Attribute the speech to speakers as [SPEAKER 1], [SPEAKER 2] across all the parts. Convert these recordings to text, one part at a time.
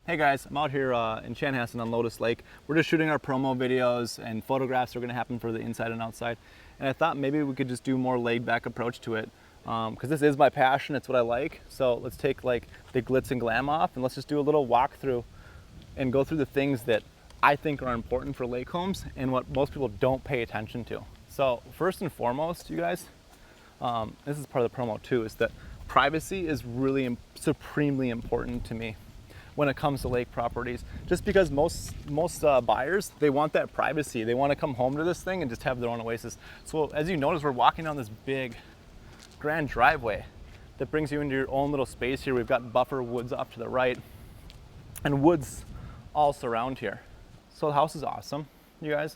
[SPEAKER 1] Hey guys, I'm out here in Chanhassen on Lotus Lake. We're just shooting our promo videos and photographs are going to happen for the inside and outside. And I thought maybe we could just do a more laid back approach to it because this is my passion, it's what I like. So let's take like the glitz and glam off and let's just do a little walkthrough and go through the things that I think are important for lake homes and what most people don't pay attention to. So first and foremost, you guys, this is part of the promo too, is that privacy is really supremely important to me when it comes to lake properties, just because most buyers, they want that privacy. They want to come home to this thing and just have their own oasis. So as you notice, we're walking down this big grand driveway that brings you into your own little space here. We've got buffer woods off to the right and woods all surround here. So the house is awesome, you guys.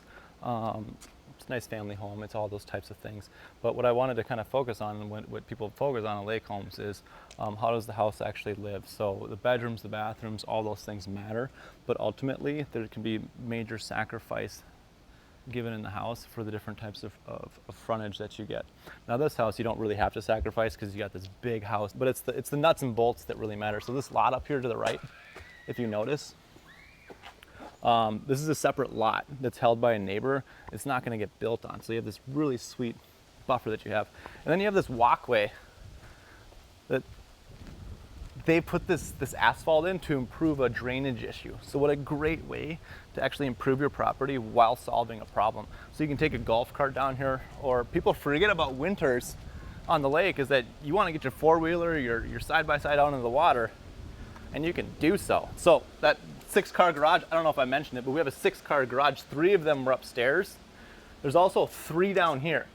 [SPEAKER 1] It's a nice family home. It's all those types of things. But what I wanted to kind of focus on, and what people focus on in lake homes, is how does the house actually live? So the bedrooms, the bathrooms, all those things matter. But ultimately, there can be major sacrifice given in the house for the different types of frontage that you get. Now this house, you don't really have to sacrifice because you got this big house, but it's the nuts and bolts that really matter. So this lot up here to the right, if you notice, this is a separate lot that's held by a neighbor. It's not going to get built on. So you have this really sweet buffer that you have. And then you have this walkway that they put this asphalt in to improve a drainage issue. So what a great way to actually improve your property while solving a problem. So you can take a golf cart down here, or people forget about winters on the lake, is that you want to get your four-wheeler, your side-by-side out into the water, and you can do so. So that 6-car garage, I don't know if I mentioned it, but we have a 6-car garage. 3 of them are upstairs. There's also 3 down here.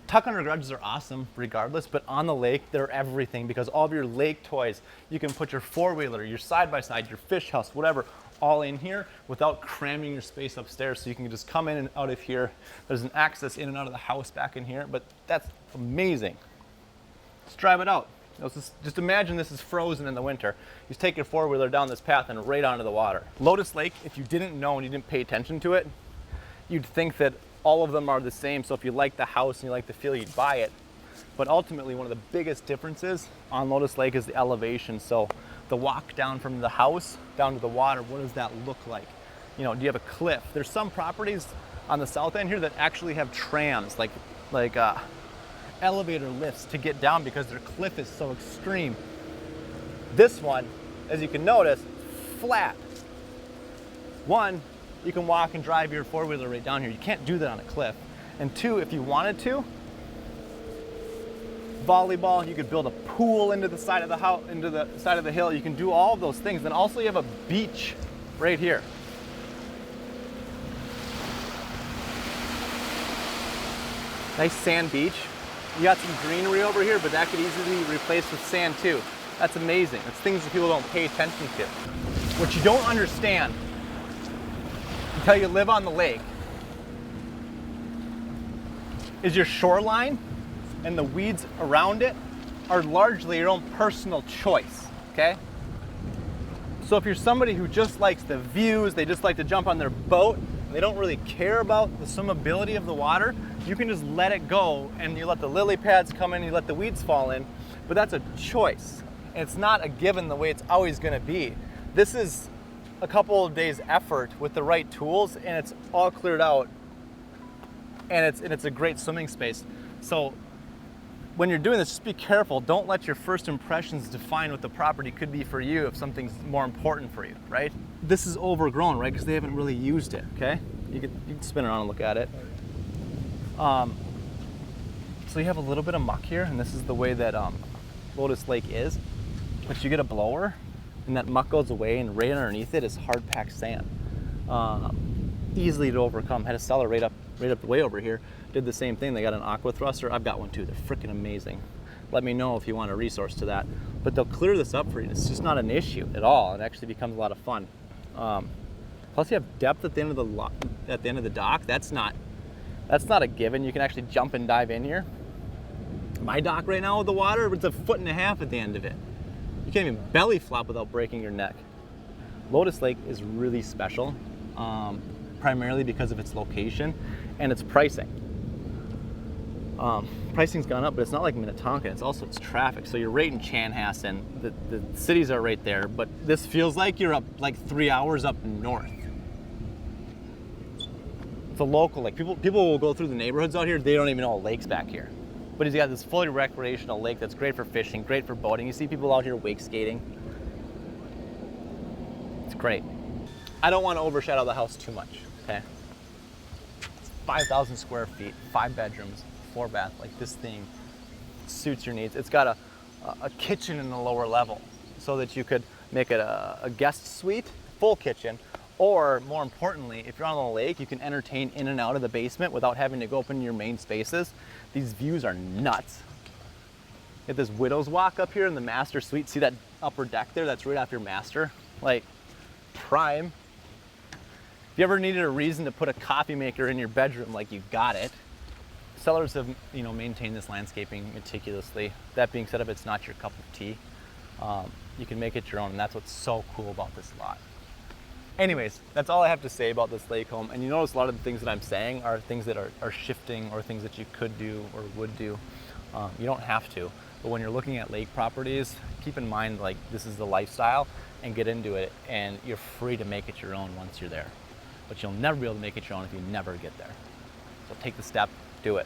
[SPEAKER 1] Tuckunder garages are awesome regardless, but on the lake, they're everything because all of your lake toys, you can put your four-wheeler, your side-by-side, your fish house, whatever, all in here without cramming your space upstairs. So you can just come in and out of here. There's an access in and out of the house back in here, but that's amazing. Let's drive it out. Just imagine this is frozen in the winter. You just take your four-wheeler down this path and right onto the water. Lotus Lake, if you didn't know and you didn't pay attention to it, you'd think that all of them are the same. So if you like the house and you like the feel, you'd buy it. But ultimately, one of the biggest differences on Lotus Lake is the elevation. So the walk down from the house down to the water, what does that look like? You know, do you have a cliff? There's some properties on the south end here that actually have trams, like elevator lifts to get down because their cliff is so extreme. This one, as you can notice, flat. One, you can walk and drive your four-wheeler right down here. You can't do that on a cliff. And 2, if you wanted to, volleyball, you could build a pool into the side of the house, into the side of the hill. You can do all of those things. Then also you have a beach right here. Nice sand beach. You got some greenery over here, but that could easily be replaced with sand too. That's amazing. It's things that people don't pay attention to. What you don't understand until you live on the lake is your shoreline and the weeds around it are largely your own personal choice, okay? So if you're somebody who just likes the views, they just like to jump on their boat, they don't really care about the swimmability of the water, you can just let it go and you let the lily pads come in, you let the weeds fall in, but that's a choice. And it's not a given the way it's always gonna be. This is a couple of days effort with the right tools and it's all cleared out and it's a great swimming space. So when you're doing this, just be careful. Don't let your first impressions define what the property could be for you if something's more important for you, right? This is overgrown, right? Because they haven't really used it, okay? You can spin around and look at it. So you have a little bit of muck here, and this is the way that Lotus Lake is. But you get a blower, and that muck goes away, and right underneath it is hard-packed sand. Easily to overcome. Had a seller right up the way over here. Did the same thing. They got an aqua thruster. I've got one too. They're freaking amazing. Let me know if you want a resource to that. But they'll clear this up for you. It's just not an issue at all. It actually becomes a lot of fun. Plus, you have depth at the end of the dock. That's not a given. You can actually jump and dive in here. My dock right now with the water, it's 1.5 feet at the end of it. You can't even belly flop without breaking your neck. Lotus Lake is really special, primarily because of its location and its pricing. Pricing's gone up, but it's not like Minnetonka. It's traffic. So you're right in Chanhassen. The cities are right there, but this feels like you're up like 3 hours up north. It's a local lake. People will go through the neighborhoods out here. They don't even know a lake's back here. But he's got this fully recreational lake that's great for fishing, great for boating. You see people out here wake skating. It's great. I don't want to overshadow the house too much, okay? It's 5,000 square feet, 5 bedrooms, 4 bath. Like, this thing suits your needs. It's got a kitchen in the lower level so that you could make it a guest suite, full kitchen, or more importantly, if you're on the lake, you can entertain in and out of the basement without having to go up into your main spaces. These views are nuts. You have this widow's walk up here in the master suite. See that upper deck there? That's right off your master. Like, prime. If you ever needed a reason to put a coffee maker in your bedroom, like, you got it. Sellers have, maintained this landscaping meticulously. That being said, if it's not your cup of tea, you can make it your own, and that's what's so cool about this lot. Anyways, that's all I have to say about this lake home. And you notice a lot of the things that I'm saying are things that are shifting, or things that you could do or would do. You don't have to, but when you're looking at lake properties, keep in mind, like, this is the lifestyle, and get into it, and you're free to make it your own once you're there. But you'll never be able to make it your own if you never get there. So take the step, do it.